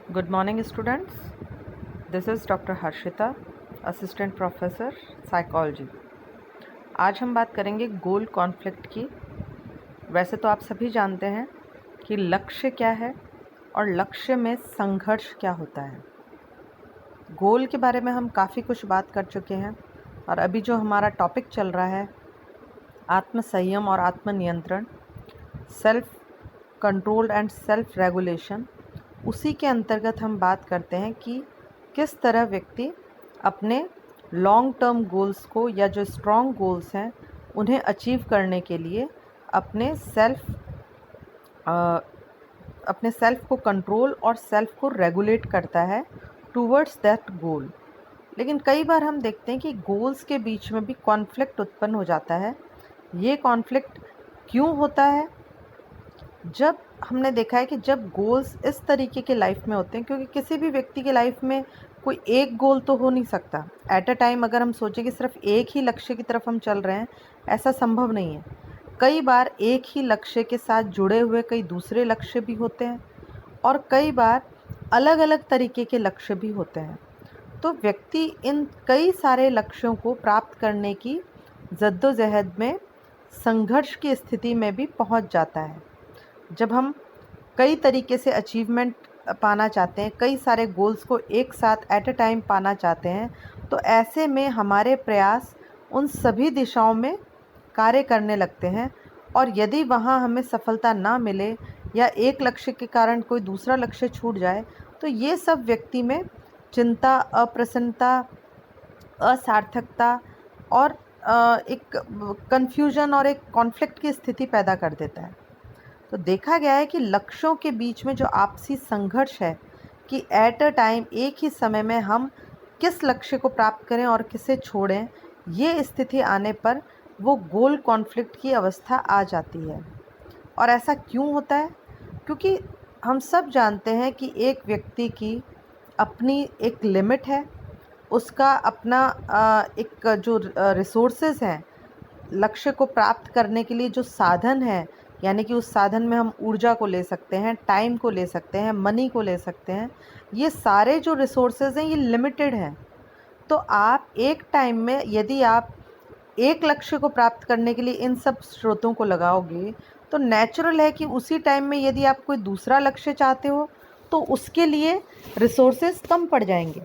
Good morning students. This is Dr. Harshita, assistant professor psychology. आज हम बात करेंगे गोल कॉन्फ्लिक्ट की। वैसे तो आप सभी जानते हैं कि लक्ष्य क्या है और लक्ष्य में संघर्ष क्या होता है। गोल के बारे में हम काफ़ी कुछ बात कर चुके हैं और अभी जो हमारा टॉपिक चल रहा है आत्म संयम और आत्म नियंत्रण, self control and self regulation, उसी के अंतर्गत हम बात करते हैं कि किस तरह व्यक्ति अपने लॉन्ग टर्म गोल्स को या जो स्ट्रॉन्ग गोल्स हैं उन्हें अचीव करने के लिए अपने सेल्फ को कंट्रोल और सेल्फ को रेगुलेट करता है टूवर्ड्स दैट गोल। लेकिन कई बार हम देखते हैं कि गोल्स के बीच में भी कॉन्फ्लिक्ट उत्पन्न हो जाता है। ये कॉन्फ्लिक्ट क्यों होता है? जब हमने देखा है कि जब गोल्स इस तरीके के लाइफ में होते हैं, क्योंकि किसी भी व्यक्ति के लाइफ में कोई एक गोल तो हो नहीं सकता एट अ टाइम। अगर हम सोचें कि सिर्फ एक ही लक्ष्य की तरफ हम चल रहे हैं, ऐसा संभव नहीं है। कई बार एक ही लक्ष्य के साथ जुड़े हुए कई दूसरे लक्ष्य भी होते हैं और कई बार अलग अलग तरीके के लक्ष्य भी होते हैं। तो व्यक्ति इन कई सारे लक्ष्यों को प्राप्त करने की जद्दोजहद में संघर्ष की स्थिति में भी पहुंच जाता है। जब हम कई तरीके से अचीवमेंट पाना चाहते हैं, कई सारे गोल्स को एक साथ एट अ टाइम पाना चाहते हैं, तो ऐसे में हमारे प्रयास उन सभी दिशाओं में कार्य करने लगते हैं और यदि वहाँ हमें सफलता ना मिले या एक लक्ष्य के कारण कोई दूसरा लक्ष्य छूट जाए, तो ये सब व्यक्ति में चिंता, अप्रसन्नता, असार्थकता और एक कन्फ्यूजन और एक कॉन्फ्लिक्ट की स्थिति पैदा कर देता है। तो देखा गया है कि लक्ष्यों के बीच में जो आपसी संघर्ष है कि एट अ टाइम एक ही समय में हम किस लक्ष्य को प्राप्त करें और किसे छोड़ें, ये स्थिति आने पर वो गोल कॉन्फ्लिक्ट की अवस्था आ जाती है। और ऐसा क्यों होता है? क्योंकि हम सब जानते हैं कि एक व्यक्ति की अपनी एक लिमिट है, उसका अपना एक जो रिसोर्सेज हैं, लक्ष्य को प्राप्त करने के लिए जो साधन है, यानी कि उस साधन में हम ऊर्जा को ले सकते हैं, टाइम को ले सकते हैं, मनी को ले सकते हैं। ये सारे जो रिसोर्सेज हैं ये लिमिटेड हैं। तो आप एक टाइम में यदि आप एक लक्ष्य को प्राप्त करने के लिए इन सब स्रोतों को लगाओगे, तो नेचुरल है कि उसी टाइम में यदि आप कोई दूसरा लक्ष्य चाहते हो तो उसके लिए रिसोर्सेज कम पड़ जाएंगे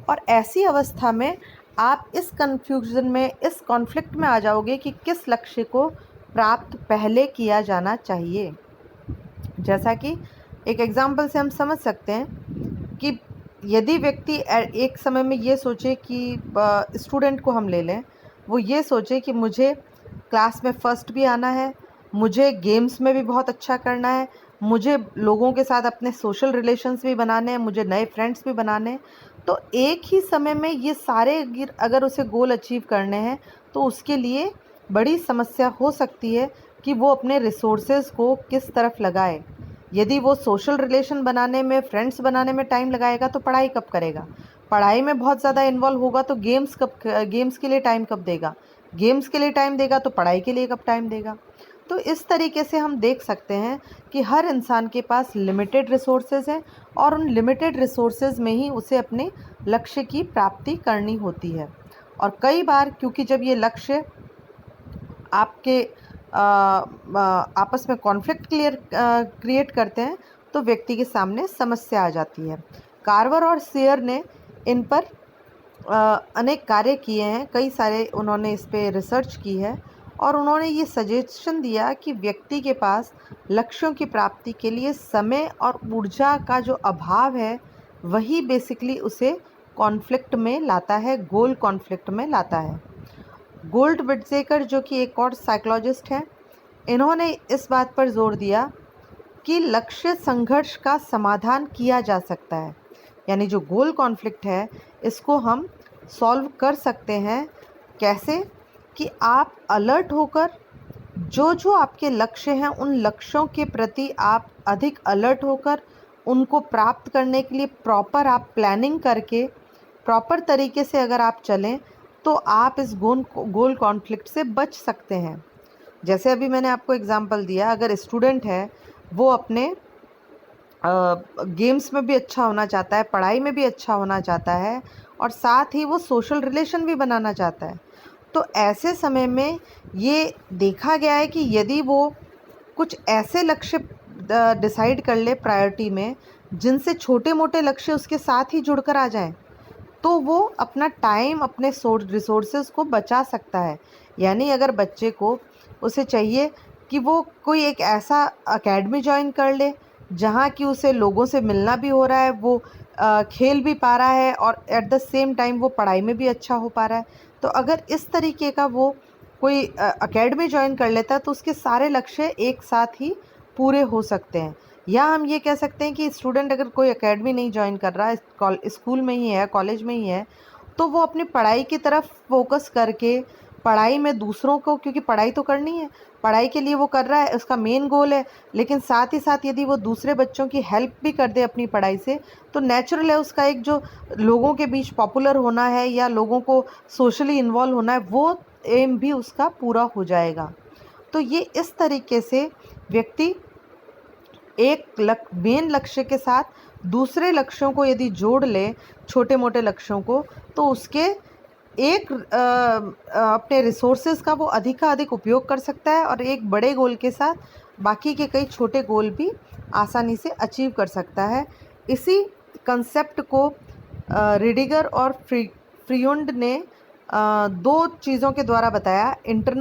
और ऐसी अवस्था में आप इस कन्फ्यूज़न में, इस कॉन्फ्लिक्ट में आ जाओगे कि किस लक्ष्य को प्राप्त पहले किया जाना चाहिए। जैसा कि एक एग्जाम्पल से हम समझ सकते हैं कि यदि व्यक्ति एक समय में ये सोचे कि स्टूडेंट को हम ले लें, वो ये सोचे कि मुझे क्लास में फ़र्स्ट भी आना है, मुझे गेम्स में भी बहुत अच्छा करना है, मुझे लोगों के साथ अपने सोशल रिलेशंस भी बनाने हैं, मुझे नए फ्रेंड्स भी बनाने हैं। तो एक ही समय में ये सारे अगर उसे गोल अचीव करने हैं तो उसके लिए बड़ी समस्या हो सकती है कि वो अपने रिसोर्सेज को किस तरफ लगाए। यदि वो सोशल रिलेशन बनाने में, फ्रेंड्स बनाने में टाइम लगाएगा तो पढ़ाई कब करेगा? पढ़ाई में बहुत ज़्यादा इन्वॉल्व होगा तो गेम्स के लिए टाइम कब देगा? गेम्स के लिए टाइम देगा तो पढ़ाई के लिए कब टाइम देगा? तो इस तरीके से हम देख सकते हैं कि हर इंसान के पास लिमिटेड रिसोर्सेज हैं और उन लिमिटेड रिसोर्सेज में ही उसे अपने लक्ष्य की प्राप्ति करनी होती है। और कई बार क्योंकि जब ये लक्ष्य आपके आपस में कॉन्फ्लिक्ट क्रिएट करते हैं तो व्यक्ति के सामने समस्या आ जाती है। कार्वर और सेयर ने इन पर अनेक कार्य किए हैं, कई सारे उन्होंने इस पे रिसर्च की है और उन्होंने ये सजेशन दिया कि व्यक्ति के पास लक्ष्यों की प्राप्ति के लिए समय और ऊर्जा का जो अभाव है वही बेसिकली उसे कॉन्फ्लिक्ट में लाता है, गोल कॉन्फ्लिक्ट में लाता है। गोल्ड विट्ज़ेकर जो कि एक और साइकोलॉजिस्ट हैं, इन्होंने इस बात पर जोर दिया कि लक्ष्य संघर्ष का समाधान किया जा सकता है। यानी जो गोल कॉन्फ्लिक्ट है इसको हम सॉल्व कर सकते हैं। कैसे? कि आप अलर्ट होकर जो जो आपके लक्ष्य हैं उन लक्ष्यों के प्रति आप अधिक अलर्ट होकर उनको प्राप्त करने के लिए प्रॉपर आप प्लानिंग करके प्रॉपर तरीके से अगर आप चलें तो आप इस गोल कॉन्फ्लिक्ट से बच सकते हैं। जैसे अभी मैंने आपको एग्जांपल दिया, अगर स्टूडेंट है वो अपने गेम्स में भी अच्छा होना चाहता है, पढ़ाई में भी अच्छा होना चाहता है और साथ ही वो सोशल रिलेशन भी बनाना चाहता है। तो ऐसे समय में ये देखा गया है कि यदि वो कुछ ऐसे लक्ष्य डिसाइड कर ले प्रायोरिटी में, जिनसे छोटे-मोटे लक्ष्य उसके साथ ही जुड़कर आ जाएँ, तो वो अपना टाइम, अपने रिसोर्सेज को बचा सकता है। यानी अगर बच्चे को, उसे चाहिए कि वो कोई एक ऐसा एकेडमी जॉइन कर ले जहाँ कि उसे लोगों से मिलना भी हो रहा है, वो खेल भी पा रहा है और एट द सेम टाइम वो पढ़ाई में भी अच्छा हो पा रहा है। तो अगर इस तरीके का वो कोई एकेडमी जॉइन कर लेता है तो उसके सारे लक्ष्य एक साथ ही पूरे हो सकते हैं। या हम ये कह सकते हैं कि स्टूडेंट अगर कोई एकेडमी नहीं जॉइन कर रहा है, स्कूल में ही है, कॉलेज में ही है, तो वो अपनी पढ़ाई की तरफ फोकस करके पढ़ाई में दूसरों को, क्योंकि पढ़ाई तो करनी है, पढ़ाई के लिए वो कर रहा है, उसका मेन गोल है, लेकिन साथ ही साथ यदि वो दूसरे बच्चों की हेल्प भी कर दे अपनी पढ़ाई से, तो नेचुरल है उसका एक जो लोगों के बीच पॉपुलर होना है या लोगों को सोशली इन्वॉल्व होना है, वो एम भी उसका पूरा हो जाएगा। तो ये इस तरीके से व्यक्ति एक मेन लक्ष्य के साथ दूसरे लक्ष्यों को यदि जोड़ ले, छोटे मोटे लक्ष्यों को, तो उसके अपने रिसोर्सेज का वो अधिक उपयोग कर सकता है और एक बड़े गोल के साथ बाकी के कई छोटे गोल भी आसानी से अचीव कर सकता है। इसी कंसेप्ट को रिडिगर और फ्रीयुंड ने दो चीज़ों के द्वारा बताया, इंटर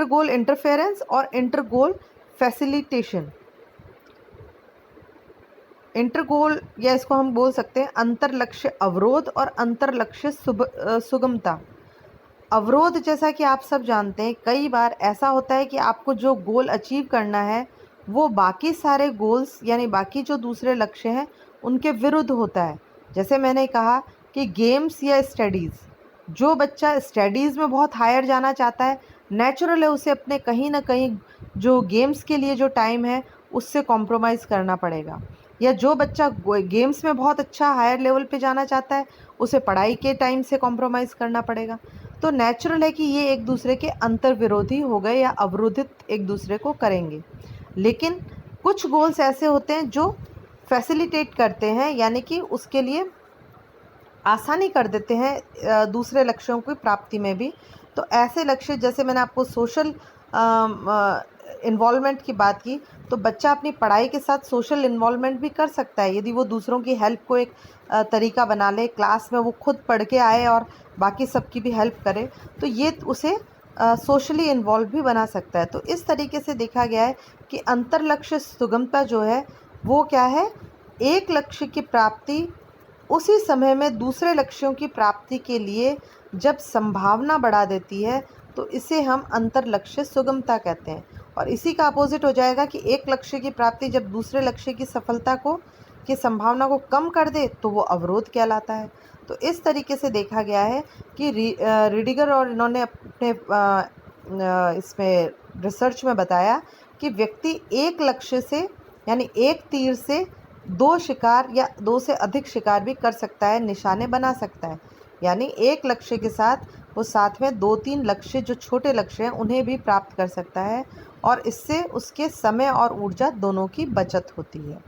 गोल इंटरफेरेंस और इंटर गोल फैसिलिटेशन। इंटर गोल, या इसको हम बोल सकते हैं अंतर लक्ष्य अवरोध और अंतर लक्ष्य सुगमता। अवरोध, जैसा कि आप सब जानते हैं, कई बार ऐसा होता है कि आपको जो गोल अचीव करना है वो बाकी सारे गोल्स यानी बाकी जो दूसरे लक्ष्य हैं उनके विरुद्ध होता है। जैसे मैंने कहा कि गेम्स या स्टडीज़, जो बच्चा स्टडीज़ में बहुत हायर जाना चाहता है, नेचुरल है उसे अपने कहीं ना कहीं जो गेम्स के लिए जो टाइम है उससे कॉम्प्रोमाइज़ करना पड़ेगा। या जो बच्चा गेम्स में बहुत अच्छा हायर लेवल पे जाना चाहता है, उसे पढ़ाई के टाइम से कॉम्प्रोमाइज़ करना पड़ेगा। तो नेचुरल है कि ये एक दूसरे के अंतर विरोधी हो गए या अवरोधित एक दूसरे को करेंगे। लेकिन कुछ गोल्स ऐसे होते हैं जो फैसिलिटेट करते हैं, यानी कि उसके लिए आसानी कर देते हैं दूसरे लक्ष्यों की प्राप्ति में भी। तो ऐसे लक्ष्य, जैसे मैंने आपको सोशल इन्वॉल्वमेंट की बात की, तो बच्चा अपनी पढ़ाई के साथ सोशल इन्वॉल्वमेंट भी कर सकता है यदि वो दूसरों की हेल्प को एक तरीका बना ले, क्लास में वो खुद पढ़ के आए और बाकी सबकी भी हेल्प करे, तो ये उसे सोशली इन्वॉल्व भी बना सकता है। तो इस तरीके से देखा गया है कि अंतर लक्ष्य सुगमता जो है वो क्या है, एक लक्ष्य की प्राप्ति उसी समय में दूसरे लक्ष्यों की प्राप्ति के लिए जब संभावना बढ़ा देती है, तो इसे हम अंतर लक्ष्य सुगमता कहते हैं। और इसी का अपोजिट हो जाएगा कि एक लक्ष्य की प्राप्ति जब दूसरे लक्ष्य की सफलता को की संभावना को कम कर दे, तो वो अवरोध कहलाता है। तो इस तरीके से देखा गया है कि रिडिगर और इन्होंने अपने इसमें रिसर्च में बताया कि व्यक्ति एक लक्ष्य से, यानी एक तीर से दो शिकार या दो से अधिक शिकार भी कर सकता है, निशाने बना सकता है। यानी एक लक्ष्य के साथ वो साथ में 2-3 लक्ष्य, जो छोटे लक्ष्य हैं, उन्हें भी प्राप्त कर सकता है और इससे उसके समय और ऊर्जा दोनों की बचत होती है।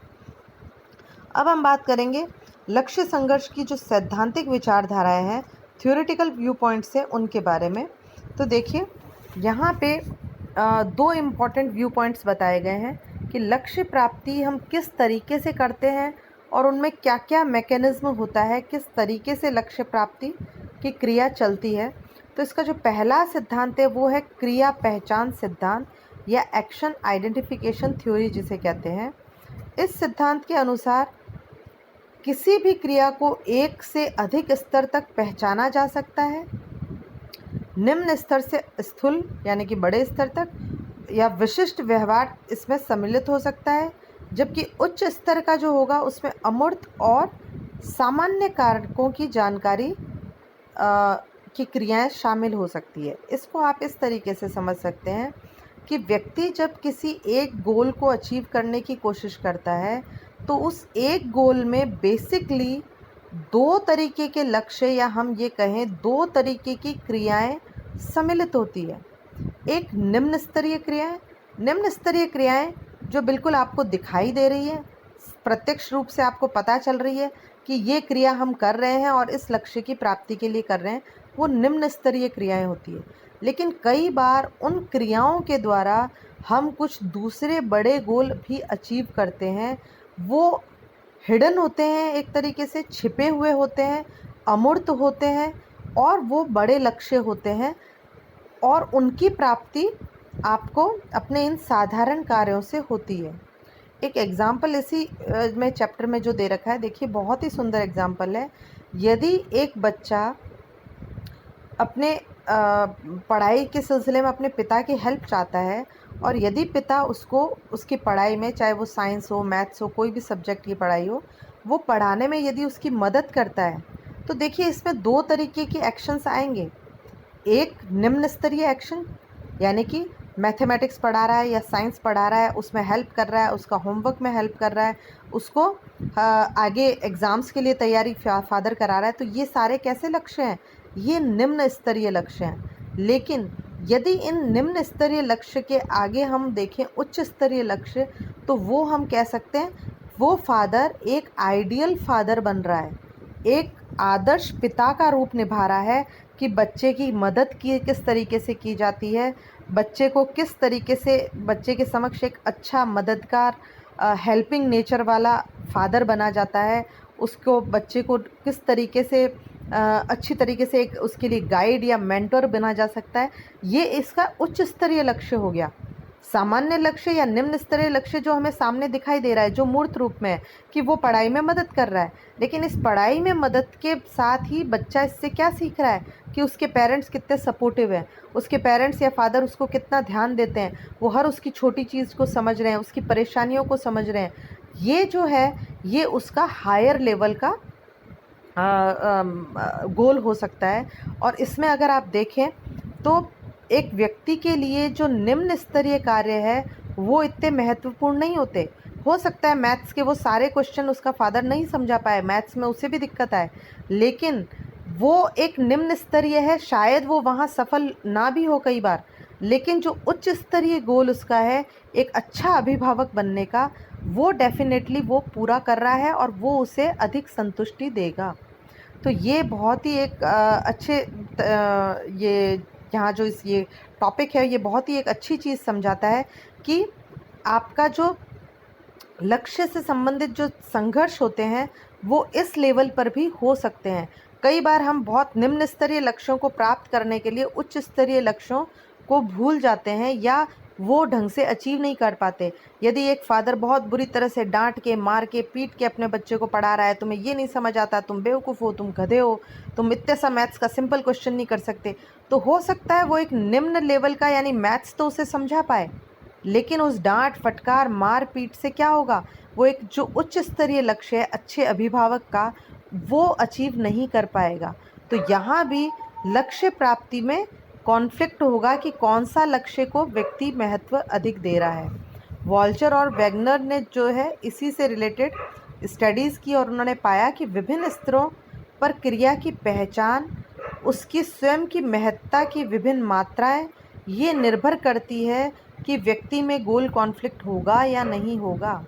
अब हम बात करेंगे लक्ष्य संघर्ष की जो सैद्धांतिक विचारधाराएं हैं, थ्योरेटिकल व्यू पॉइंट्स हैं, उनके बारे में। तो देखिए, यहाँ पे दो इम्पॉर्टेंट व्यू पॉइंट्स बताए गए हैं कि लक्ष्य प्राप्ति हम किस तरीके से करते हैं और उनमें क्या क्या मैकेनिज्म होता है, किस तरीके से लक्ष्य प्राप्ति की क्रिया चलती है। तो इसका जो पहला सिद्धांत है वो है क्रिया पहचान सिद्धांत या एक्शन आइडेंटिफिकेशन थ्योरी जिसे कहते हैं। इस सिद्धांत के अनुसार किसी भी क्रिया को एक से अधिक स्तर तक पहचाना जा सकता है, निम्न स्तर से स्थूल यानी कि बड़े स्तर तक, या विशिष्ट व्यवहार इसमें सम्मिलित हो सकता है, जबकि उच्च स्तर का जो होगा उसमें अमूर्त और सामान्य कारकों की जानकारी की क्रियाएं शामिल हो सकती है। इसको आप इस तरीके से समझ सकते हैं कि व्यक्ति जब किसी एक गोल को अचीव करने की कोशिश करता है, तो उस एक गोल में बेसिकली दो तरीके के लक्ष्य, या हम ये कहें दो तरीके की क्रियाएं सम्मिलित होती है। एक निम्न स्तरीय क्रियाएं जो बिल्कुल आपको दिखाई दे रही है, प्रत्यक्ष रूप से आपको पता चल रही है कि ये क्रिया हम कर रहे हैं और इस लक्ष्य की प्राप्ति के लिए कर रहे हैं, वो निम्न स्तरीय क्रियाएं होती है। लेकिन कई बार उन क्रियाओं के द्वारा हम कुछ दूसरे बड़े गोल भी अचीव करते हैं। वो हिडन होते हैं, एक तरीके से छिपे हुए होते हैं, अमूर्त होते हैं और वो बड़े लक्ष्य होते हैं और उनकी प्राप्ति आपको अपने इन साधारण कार्यों से होती है। एक एग्ज़ाम्पल इसी में चैप्टर में जो दे रखा है, देखिए बहुत ही सुंदर एग्ज़ाम्पल है। यदि एक बच्चा अपने पढ़ाई के सिलसिले में अपने पिता की हेल्प चाहता है और यदि पिता उसको उसकी पढ़ाई में, चाहे वो साइंस हो, मैथ्स हो, कोई भी सब्जेक्ट की पढ़ाई हो, वो पढ़ाने में यदि उसकी मदद करता है, तो देखिए इसमें दो तरीके के एक्शंस आएंगे। एक निम्न स्तरीय एक्शन, यानी कि मैथमेटिक्स पढ़ा रहा है या साइंस पढ़ा रहा है, उसमें हेल्प कर रहा है, उसका होमवर्क में हेल्प कर रहा है, उसको आगे एग्ज़ाम्स के लिए तैयारी फादर करा रहा है, तो ये सारे कैसे लक्ष्य हैं? ये निम्न स्तरीय लक्ष्य हैं। लेकिन यदि इन निम्न स्तरीय लक्ष्य के आगे हम देखें उच्च स्तरीय लक्ष्य, तो वो हम कह सकते हैं वो फादर एक आइडियल फादर बन रहा है, एक आदर्श पिता का रूप निभा रहा है कि बच्चे की मदद की किस तरीके से की जाती है, बच्चे को किस तरीके से बच्चे के समक्ष एक अच्छा मददगार हेल्पिंग नेचर वाला फादर बना जाता है, उसको बच्चे को किस तरीके से अच्छी तरीके से एक उसके लिए गाइड या मेंटर बना जा सकता है। ये इसका उच्च स्तरीय लक्ष्य हो गया। सामान्य लक्ष्य या निम्न स्तरीय लक्ष्य जो हमें सामने दिखाई दे रहा है, जो मूर्त रूप में है कि वो पढ़ाई में मदद कर रहा है, लेकिन इस पढ़ाई में मदद के साथ ही बच्चा इससे क्या सीख रहा है कि उसके पेरेंट्स कितने सपोर्टिव हैं, उसके पेरेंट्स या फादर उसको कितना ध्यान देते हैं, वो हर उसकी छोटी चीज़ को समझ रहे हैं, उसकी परेशानियों को समझ रहे हैं। ये जो है ये उसका हायर लेवल का गोल हो सकता है। और इसमें अगर आप देखें तो एक व्यक्ति के लिए जो निम्न स्तरीय कार्य है वो इतने महत्वपूर्ण नहीं होते। हो सकता है मैथ्स के वो सारे क्वेश्चन उसका फादर नहीं समझा पाए, मैथ्स में उसे भी दिक्कत आए, लेकिन वो एक निम्न स्तरीय है, शायद वो वहाँ सफल ना भी हो कई बार, लेकिन जो उच्च स्तरीय गोल उसका है एक अच्छा अभिभावक बनने का, वो डेफिनेटली वो पूरा कर रहा है और वो उसे अधिक संतुष्टि देगा। तो ये बहुत ही एक अच्छे ये यहाँ जो ये टॉपिक है ये बहुत ही एक अच्छी चीज़ समझाता है कि आपका जो लक्ष्य से संबंधित जो संघर्ष होते हैं वो इस लेवल पर भी हो सकते हैं। कई बार हम बहुत निम्न स्तरीय लक्ष्यों को प्राप्त करने के लिए उच्च स्तरीय लक्ष्यों को भूल जाते हैं या वो ढंग से अचीव नहीं कर पाते। यदि एक फादर बहुत बुरी तरह से डांट के, मार के, पीट के अपने बच्चे को पढ़ा रहा है, तुम्हें ये नहीं समझ आता, तुम बेवकूफ़ हो, तुम गधे हो, तुम इतने सा मैथ्स का सिंपल क्वेश्चन नहीं कर सकते, तो हो सकता है वो एक निम्न लेवल का यानी मैथ्स तो उसे समझा पाए, लेकिन उस डांट, फटकार, मार पीट से क्या होगा, वो एक जो उच्च स्तरीय लक्ष्य है अच्छे अभिभावक का, वो अचीव नहीं कर पाएगा। तो यहाँ भी लक्ष्य प्राप्ति में कॉन्फ्लिक्ट होगा कि कौन सा लक्ष्य को व्यक्ति महत्व अधिक दे रहा है। वॉल्चर और वैगनर ने जो है इसी से रिलेटेड स्टडीज़ की और उन्होंने पाया कि विभिन्न स्तरों पर क्रिया की पहचान, उसकी स्वयं की महत्ता की विभिन्न मात्राएं, ये निर्भर करती है कि व्यक्ति में गोल कॉन्फ्लिक्ट होगा या नहीं होगा,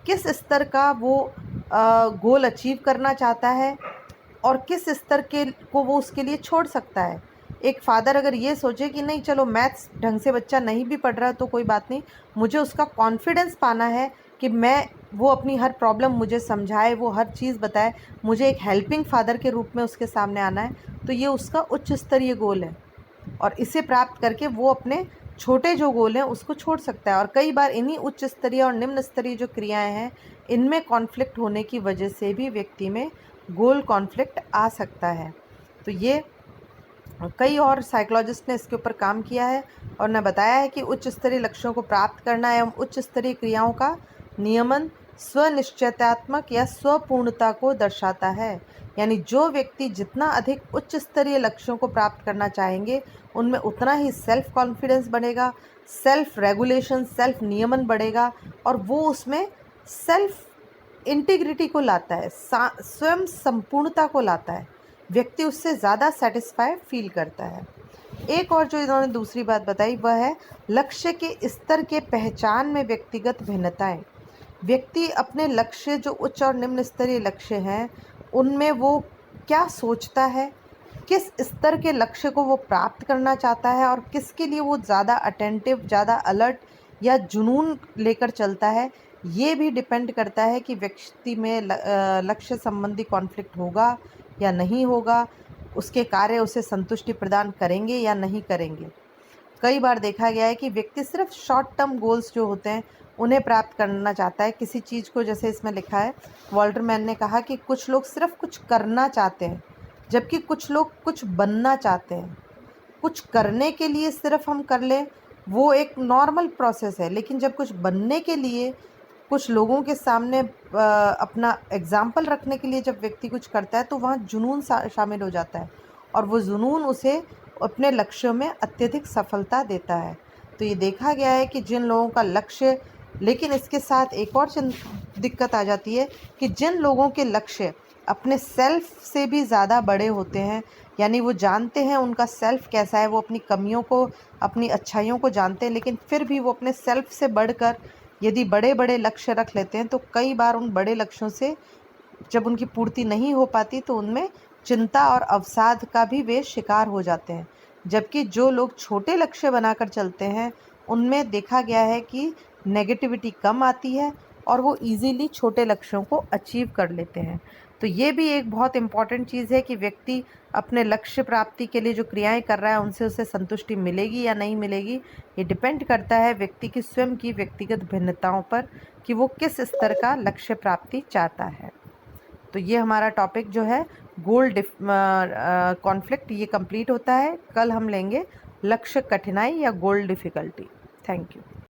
किस स्तर का वो गोल अचीव करना चाहता है और किस स्तर के को वो उसके लिए छोड़ सकता है। एक फादर अगर ये सोचे कि नहीं चलो मैथ्स ढंग से बच्चा नहीं भी पढ़ रहा है तो कोई बात नहीं, मुझे उसका कॉन्फिडेंस पाना है कि वो अपनी हर प्रॉब्लम मुझे समझाए, वो हर चीज़ बताए, मुझे एक हेल्पिंग फादर के रूप में उसके सामने आना है, तो ये उसका उच्च स्तरीय गोल है और इसे प्राप्त करके वो अपने छोटे जो गोल हैं उसको छोड़ सकता है। और कई बार इन्हीं उच्च स्तरीय और निम्न स्तरीय जो क्रियाएं हैं इनमें कॉन्फ्लिक्ट होने की वजह से भी व्यक्ति में गोल कॉन्फ्लिक्ट आ सकता है। तो ये कई और साइकोलॉजिस्ट ने इसके ऊपर काम किया है और ने बताया है कि उच्च स्तरीय लक्ष्यों को प्राप्त करना एवं उच्च स्तरीय क्रियाओं का नियमन स्वनिश्चयात्मक या स्वपूर्णता को दर्शाता है। यानी जो व्यक्ति जितना अधिक उच्च स्तरीय लक्ष्यों को प्राप्त करना चाहेंगे उनमें उतना ही सेल्फ कॉन्फिडेंस बढ़ेगा, सेल्फ रेगुलेशन, सेल्फ नियमन बढ़ेगा और वो उसमें सेल्फ इंटीग्रिटी को लाता है, स्वयं संपूर्णता को लाता है, व्यक्ति उससे ज़्यादा सेटिस्फाई फील करता है। एक और जो इन्होंने दूसरी बात बताई वह है लक्ष्य के स्तर के पहचान में व्यक्तिगत भिन्नताएं। व्यक्ति अपने लक्ष्य जो उच्च और निम्न स्तरीय लक्ष्य हैं उनमें वो क्या सोचता है, किस स्तर के लक्ष्य को वो प्राप्त करना चाहता है और किसके लिए वो ज़्यादा अटेंटिव, ज़्यादा अलर्ट या जुनून लेकर चलता है, ये भी डिपेंड करता है कि व्यक्ति में लक्ष्य संबंधी कॉन्फ्लिक्ट होगा या नहीं होगा, उसके कार्य उसे संतुष्टि प्रदान करेंगे या नहीं करेंगे। कई बार देखा गया है कि व्यक्ति सिर्फ शॉर्ट टर्म गोल्स जो होते हैं उन्हें प्राप्त करना चाहता है किसी चीज़ को। जैसे इसमें लिखा है, वॉल्टर मैन ने कहा कि कुछ लोग सिर्फ कुछ करना चाहते हैं जबकि कुछ लोग कुछ बनना चाहते हैं। कुछ करने के लिए सिर्फ हम कर लें वो एक नॉर्मल प्रोसेस है, लेकिन जब कुछ बनने के लिए कुछ लोगों के सामने अपना एग्जाम्पल रखने के लिए जब व्यक्ति कुछ करता है तो वहाँ जुनून शामिल हो जाता है और वो जुनून उसे अपने लक्ष्यों में अत्यधिक सफलता देता है। तो ये देखा गया है कि जिन लोगों का लक्ष्य, लेकिन इसके साथ एक और दिक्कत आ जाती है कि जिन लोगों के लक्ष्य अपने सेल्फ से भी ज़्यादा बड़े होते हैं, यानी वो जानते हैं उनका सेल्फ कैसा है, वो अपनी कमियों को, अपनी अच्छाइयों को जानते हैं, लेकिन फिर भी वो अपने सेल्फ से बढ़कर यदि बड़े बड़े लक्ष्य रख लेते हैं तो कई बार उन बड़े लक्ष्यों से जब उनकी पूर्ति नहीं हो पाती तो उनमें चिंता और अवसाद का भी वे शिकार हो जाते हैं। जबकि जो लोग छोटे लक्ष्य बनाकर चलते हैं उनमें देखा गया है कि नेगेटिविटी कम आती है और वो इजीली छोटे लक्ष्यों को अचीव कर लेते हैं। तो ये भी एक बहुत इम्पॉर्टेंट चीज़ है कि व्यक्ति अपने लक्ष्य प्राप्ति के लिए जो क्रियाएं कर रहा है उनसे उसे संतुष्टि मिलेगी या नहीं मिलेगी, ये डिपेंड करता है व्यक्ति की स्वयं की व्यक्तिगत भिन्नताओं पर कि वो किस स्तर का लक्ष्य प्राप्ति चाहता है। तो ये हमारा टॉपिक जो है गोल कॉन्फ्लिक्ट ये कंप्लीट होता है। कल हम लेंगे लक्ष्य कठिनाई या गोल डिफ़िकल्टी। Thank you.